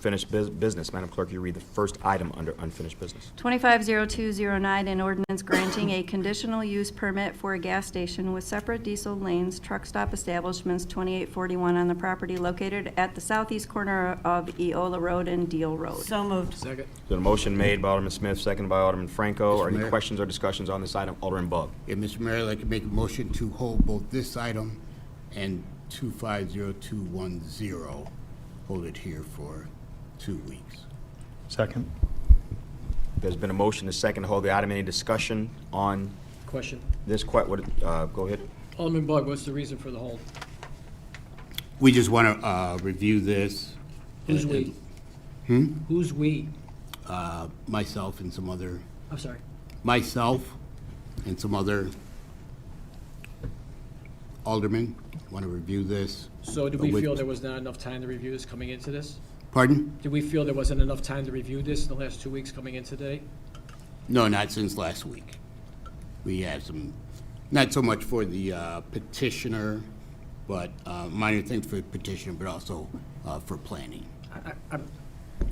Finished business. Madam Clerk, you read the first item under unfinished business. 250209, an ordinance granting a conditional use permit for a gas station with separate diesel lanes, truck stop establishments, 2841 on the property located at the southeast corner of Eola Road and Deal Road. So moved. Second. There's been a motion made by Alderman Smith, seconded by Alderman Franco. Mr. Are any Mayor. questions or discussions on this item? Alderman Bug. Yeah, Mr. Mayor, I'd like to make a motion to hold both this item and 250210, hold it here for 2 weeks. Second. There's been a motion to second to hold the item. Any discussion on Question. this? Go ahead. Alderman Bug, what's the reason for the hold? We just want to review this. Who's we? Who's we? Myself and some other, I'm sorry. myself and some other aldermen want to review this. So do we With- feel there was not enough time to review this coming into this? Pardon? Did we feel there wasn't enough time to review this in the last 2 weeks coming in today? No, not since last week. We have some, not so much for the petitioner, but minor things for the petitioner, but also for planning.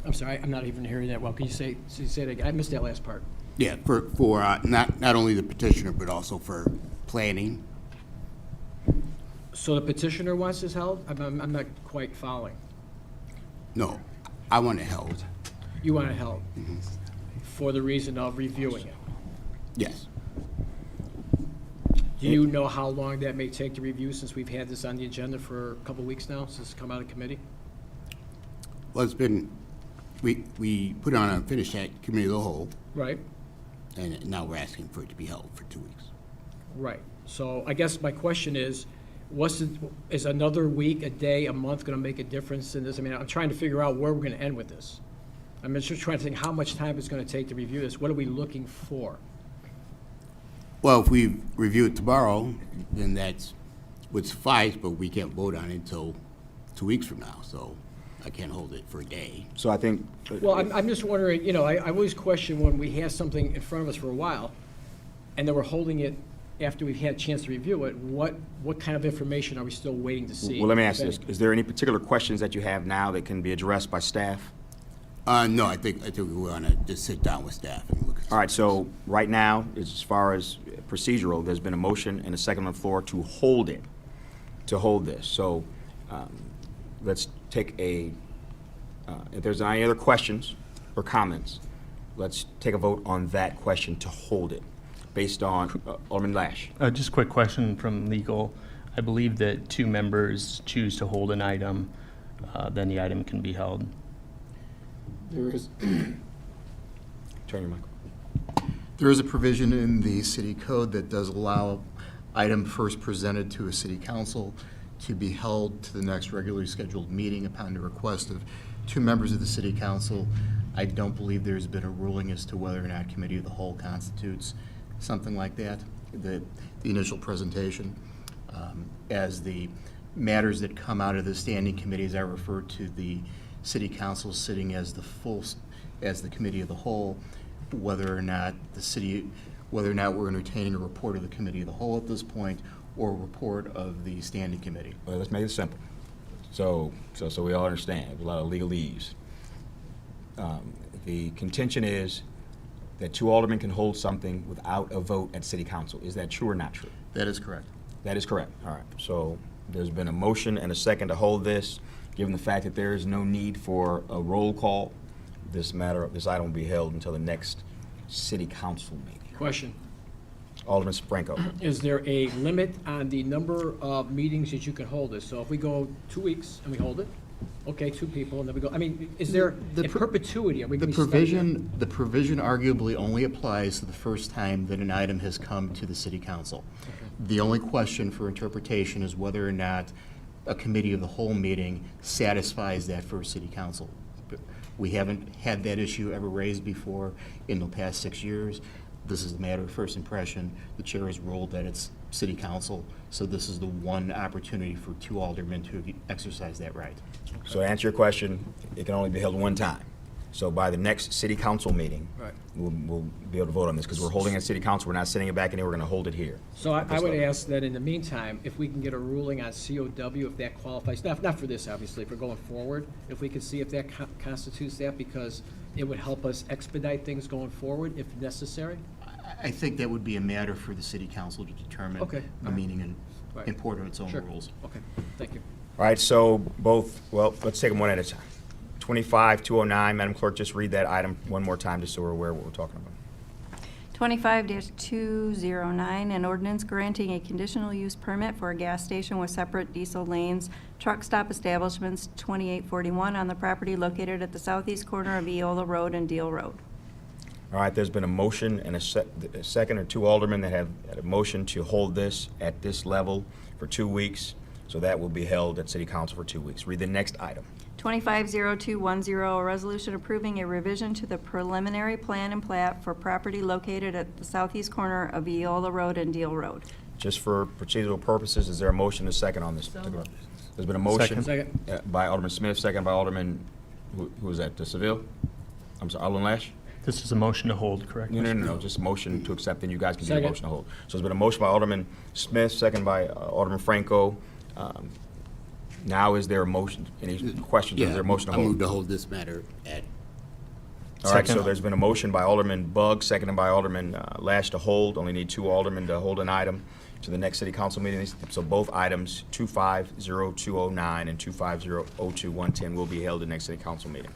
I'm sorry, I'm not even hearing that well. Can you say it again? I missed that last part. Yeah, for not only the petitioner, but also for planning. So the petitioner wants this held? I'm not quite following. No, I want it held. You want it held for the reason of reviewing it. Yes. Do you know how long that may take to review since we've had this on the agenda for a couple weeks now, since it's come out of committee? Well, it's been, we put it on a finished at committee of the whole, Right, and now we're asking for it to be held for 2 weeks. right. So I guess my question is is another week, a day, a month going to make a difference in this? I mean, I'm trying to figure out where we're going to end with this. I'm just trying to think how much time it's going to take to review this. What are we looking for? Well, if we review it tomorrow, then that's would suffice, but we can't vote on it until 2 weeks from now, so I can't hold it for a day. So I think. Well, I'm just wondering, you know, I always question when we have something in front of us for a while, and then we're holding it after we've had a chance to review it, what kind of information are we still waiting to see? Well, let me ask you this. Is there any particular questions that you have now that can be addressed by staff? No, I think we want to just sit down with staff and look at. All right, so right now, as far as procedural, there's been a motion and a second on the floor to hold it, to hold this. So let's take if there's any other questions or comments, let's take a vote on that question to hold it, based on Alderman Lash. Just a quick question from legal. I believe that 2 members choose to hold an item, then the item can be held. There is, Turn your mic. there is a provision in the city code that does allow item first presented to a city council to be held to the next regularly scheduled meeting upon the request of 2 members of the city council. I don't believe there's been a ruling as to whether or not committee of the whole constitutes something like that, the initial presentation. As the matters that come out of the standing committees, I refer to the city council sitting as the committee of the whole, whether or not we're entertaining a report of the committee of the whole at this point or a report of the standing committee. Well, let's make it simple. So we all understand. There's a lot of legalese. The contention is that 2 aldermen can hold something without a vote at city council. Is that true or not true? That is correct. That is correct. All right. So there's been a motion and a second to hold this. Given the fact that there is no need for a roll call, this item will be held until the next city council meeting. Question, Alderman Franco. is there a limit on the number of meetings that you can hold this? So if we go 2 weeks and we hold it, okay, 2 people, and then we go, I mean, is there in perpetuity? Are we The gonna be stuck here? provision arguably only applies to the first time that an item has come to the city council. The only question for interpretation is whether or not a committee of the whole meeting satisfies that first city council. We haven't had that issue ever raised before in the past 6 years. This is a matter of first impression. The chair has ruled that it's city council, so this is the one opportunity for 2 aldermen to exercise that right. So to answer your question, it can only be held one time. So by the next city council meeting, Right. we'll be able to vote on this, because we're holding it at city council, we're not sending it back in here, we're gonna hold it here. So I would ask that in the meantime, if we can get a ruling on COW, if that qualifies, not for this, obviously, for going forward, if we could see if that constitutes that, because it would help us expedite things going forward if necessary. I think that would be a matter for the city council to determine. Okay. The meaning and Right. import of its own Sure. rules. Okay, thank you. All right, so let's take them one at a time. 25-209, Madam Clerk, just read that item one more time, just so we're aware of what we're talking about. 25-209, an ordinance granting a conditional use permit for a gas station with separate diesel lanes, truck stop establishments, 2841 on the property located at the southeast corner of Eola Road and Deal Road. All right, there's been a motion and a second, or two aldermen that have had a motion to hold this at this level for 2 weeks. So that will be held at city council for 2 weeks. Read the next item. 25-0210, a resolution approving a revision to the preliminary plan and plat for property located at the southeast corner of Eola Road and Deal Road. Just for procedural purposes, is there a motion and a second on this particular? There's been a motion. Second. By Alderman Smith, second by Alderman, who was that, Seville? I'm sorry, Alderman Lash? This is a motion to hold, correct? No, just motion to accept, then you guys can do a Second. motion to hold. So there's been a motion by Alderman Smith, second by Alderman Franco. Now is there a motion, any questions? Is there a motion to I move hold? to hold this matter at, All right, so Second. there's been a motion by Alderman Bugg, seconded by Alderman Lash to hold. Only need 2 aldermen to hold an item to the next city council meeting. So both items, 25-0209 and 25-02-110, will be held at the next city council meeting.